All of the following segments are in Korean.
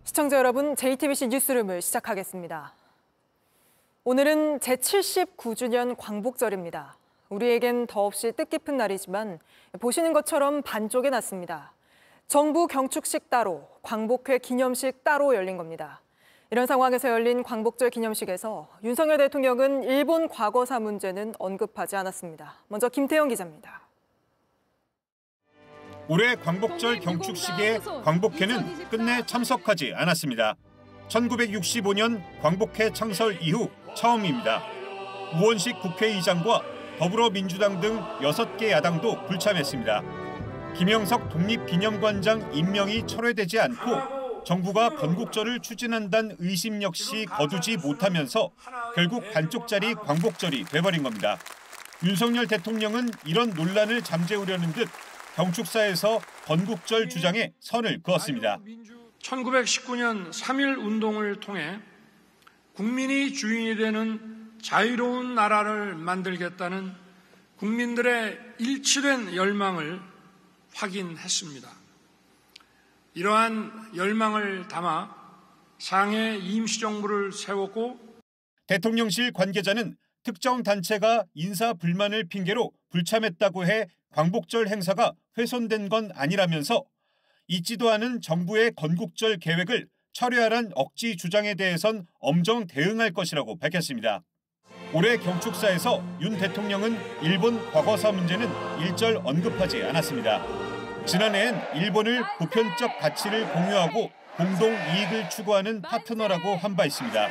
시청자 여러분, JTBC 뉴스룸을 시작하겠습니다. 오늘은 제79주년 광복절입니다. 우리에겐 더없이 뜻깊은 날이지만 보시는 것처럼 반쪽에 났습니다. 정부 경축식 따로, 광복회 기념식 따로 열린 겁니다. 이런 상황에서 열린 광복절 기념식에서 윤석열 대통령은 일본 과거사 문제는 언급하지 않았습니다. 먼저 김태영 기자입니다. 올해 광복절 경축식에 광복회는 끝내 참석하지 않았습니다. 1965년 광복회 창설 이후 처음입니다. 우원식 국회의장과 더불어민주당 등 6개 야당도 불참했습니다. 김영석 독립기념관장 임명이 철회되지 않고 정부가 건국절을 추진한다는 의심 역시 거두지 못하면서 결국 반쪽짜리 광복절이 돼버린 겁니다. 윤석열 대통령은 이런 논란을 잠재우려는 듯 경축사에서 건국절 주장에 선을 그었습니다. 1919년 3.1 운동을 통해 국민이 주인이 되는 자유로운 나라를 만들겠다는 국민들의 일치된 열망을 확인했습니다. 이러한 열망을 담아 상해 임시정부를 세웠고 대통령실 관계자는 특정 단체가 인사 불만을 핑계로 불참했다고 해 광복절 행사가 훼손된 건 아니라면서 있지도 않은 정부의 건국절 계획을 철회하란 억지 주장에 대해선 엄정 대응할 것이라고 밝혔습니다. 올해 경축사에서 윤 대통령은 일본 과거사 문제는 일절 언급하지 않았습니다. 지난해엔 일본을 보편적 가치를 공유하고 공동 이익을 추구하는 파트너라고 한 바 있습니다.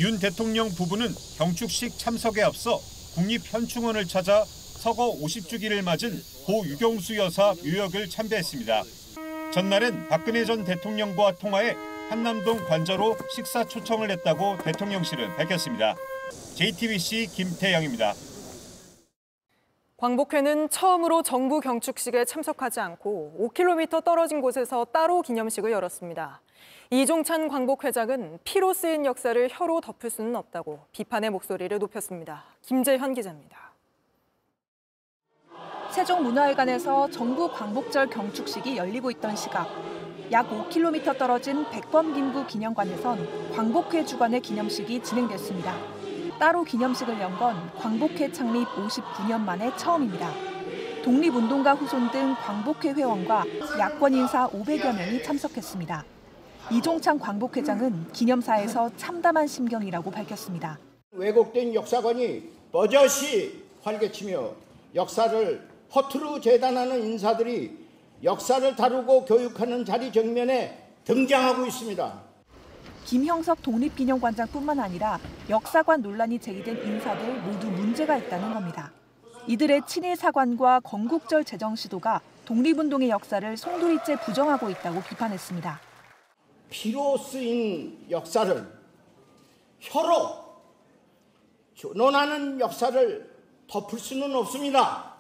윤 대통령 부부는 경축식 참석에 앞서 국립현충원을 찾아 서거 50주기를 맞은 고 유경수 여사 묘역을 참배했습니다. 전날엔 박근혜 전 대통령과 통화해 한남동 관저로 식사 초청을 했다고 대통령실은 밝혔습니다. JTBC 김태영입니다. 광복회는 처음으로 정부 경축식에 참석하지 않고 5km 떨어진 곳에서 따로 기념식을 열었습니다. 이종찬 광복회장은 피로 쓰인 역사를 혀로 덮을 수는 없다고 비판의 목소리를 높였습니다. 김재현 기자입니다. 세종문화회관에서 정부 광복절 경축식이 열리고 있던 시각, 약 5km 떨어진 백범김구 기념관에선 광복회 주관의 기념식이 진행됐습니다. 따로 기념식을 연 건 광복회 창립 59년 만에 처음입니다. 독립운동가 후손 등 광복회 회원과 야권 인사 500여 명이 참석했습니다. 이종찬 광복회장은 기념사에서 참담한 심경이라고 밝혔습니다. 왜곡된 역사관이 버젓이 활개치며 역사를 허투루 재단하는 인사들이 역사를 다루고 교육하는 자리 정면에 등장하고 있습니다. 김형석 독립기념관장뿐만 아니라 역사관 논란이 제기된 인사들 모두 문제가 있다는 겁니다. 이들의 친일 사관과 건국절 제정 시도가 독립운동의 역사를 송두리째 부정하고 있다고 비판했습니다. 피로 쓰인 역사를 혀로 논하는 역사를 덮을 수는 없습니다.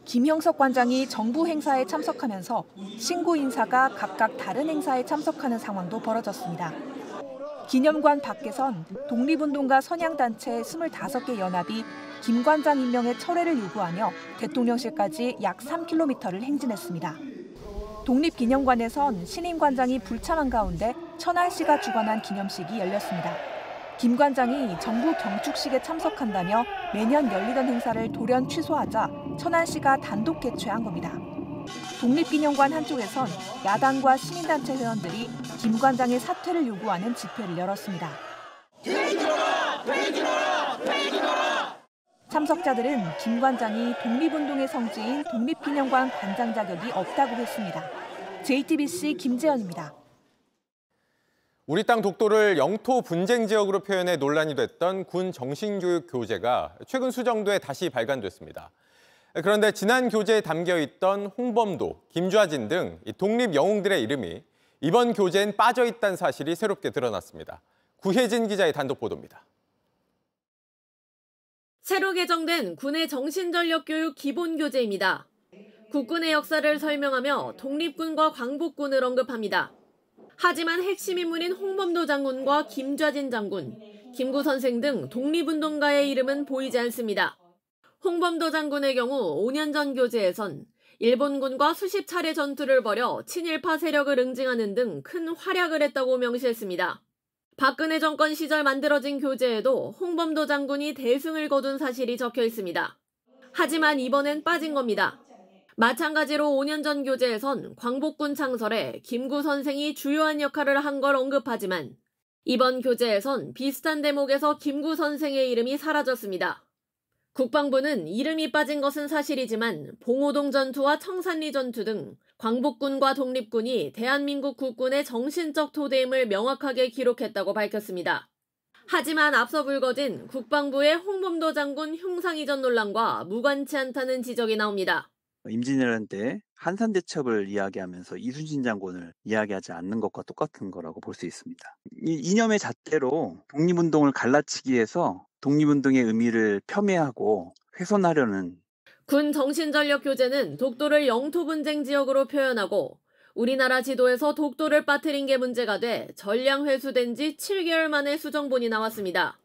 김형석 관장이 정부 행사에 참석하면서 신고 인사가 각각 다른 행사에 참석하는 상황도 벌어졌습니다. 기념관 밖에선 독립운동가 선양단체 25개 연합이 김 관장 임명의 철회를 요구하며 대통령실까지 약 3km를 행진했습니다. 독립기념관에선 신임 관장이 불참한 가운데 천안 씨가 주관한 기념식이 열렸습니다. 김 관장이 정부 경축식에 참석한다며 매년 열리던 행사를 돌연 취소하자 천안 씨가 단독 개최한 겁니다. 독립기념관 한쪽에선 야당과 시민단체 회원들이 김 관장의 사퇴를 요구하는 집회를 열었습니다. 참석자들은 김 관장이 독립운동의 성지인 독립기념관 관장 자격이 없다고 했습니다. JTBC 김재현입니다. 우리 땅 독도를 영토 분쟁 지역으로 표현해 논란이 됐던 군 정신교육 교재가 최근 수정돼 다시 발간됐습니다. 그런데 지난 교재에 담겨 있던 홍범도, 김좌진 등 독립 영웅들의 이름이 이번 교재엔 빠져 있다는 사실이 새롭게 드러났습니다. 구혜진 기자의 단독 보도입니다. 새로 개정된 군의 정신전력교육 기본교재입니다. 국군의 역사를 설명하며 독립군과 광복군을 언급합니다. 하지만 핵심 인물인 홍범도 장군과 김좌진 장군, 김구 선생 등 독립운동가의 이름은 보이지 않습니다. 홍범도 장군의 경우 5년 전 교재에선 일본군과 수십 차례 전투를 벌여 친일파 세력을 응징하는 등 큰 활약을 했다고 명시했습니다. 박근혜 정권 시절 만들어진 교재에도 홍범도 장군이 대승을 거둔 사실이 적혀 있습니다. 하지만 이번엔 빠진 겁니다. 마찬가지로 5년 전 교재에선 광복군 창설에 김구 선생이 주요한 역할을 한 걸 언급하지만 이번 교재에선 비슷한 대목에서 김구 선생의 이름이 사라졌습니다. 국방부는 이름이 빠진 것은 사실이지만 봉오동 전투와 청산리 전투 등 광복군과 독립군이 대한민국 국군의 정신적 토대임을 명확하게 기록했다고 밝혔습니다. 하지만 앞서 불거진 국방부의 홍범도 장군 흉상이전 논란과 무관치 않다는 지적이 나옵니다. 임진왜란 때 한산대첩을 이야기하면서 이순신 장군을 이야기하지 않는 것과 똑같은 거라고 볼 수 있습니다. 이 이념의 잣대로 독립운동을 갈라치기 위해서 독립운동의 의미를 폄훼하고 훼손하려는 군 정신전력 교재는 독도를 영토 분쟁 지역으로 표현하고 우리나라 지도에서 독도를 빠뜨린 게 문제가 돼 전량 회수된 지 7개월 만에 수정본이 나왔습니다.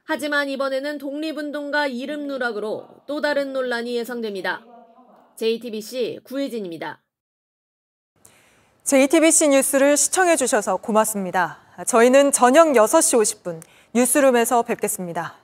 하지만 이번에는 독립운동가 이름 누락으로 또 다른 논란이 예상됩니다. JTBC 구혜진입니다. JTBC 뉴스를 시청해 주셔서 고맙습니다. 저희는 저녁 6시 50분 뉴스룸에서 뵙겠습니다.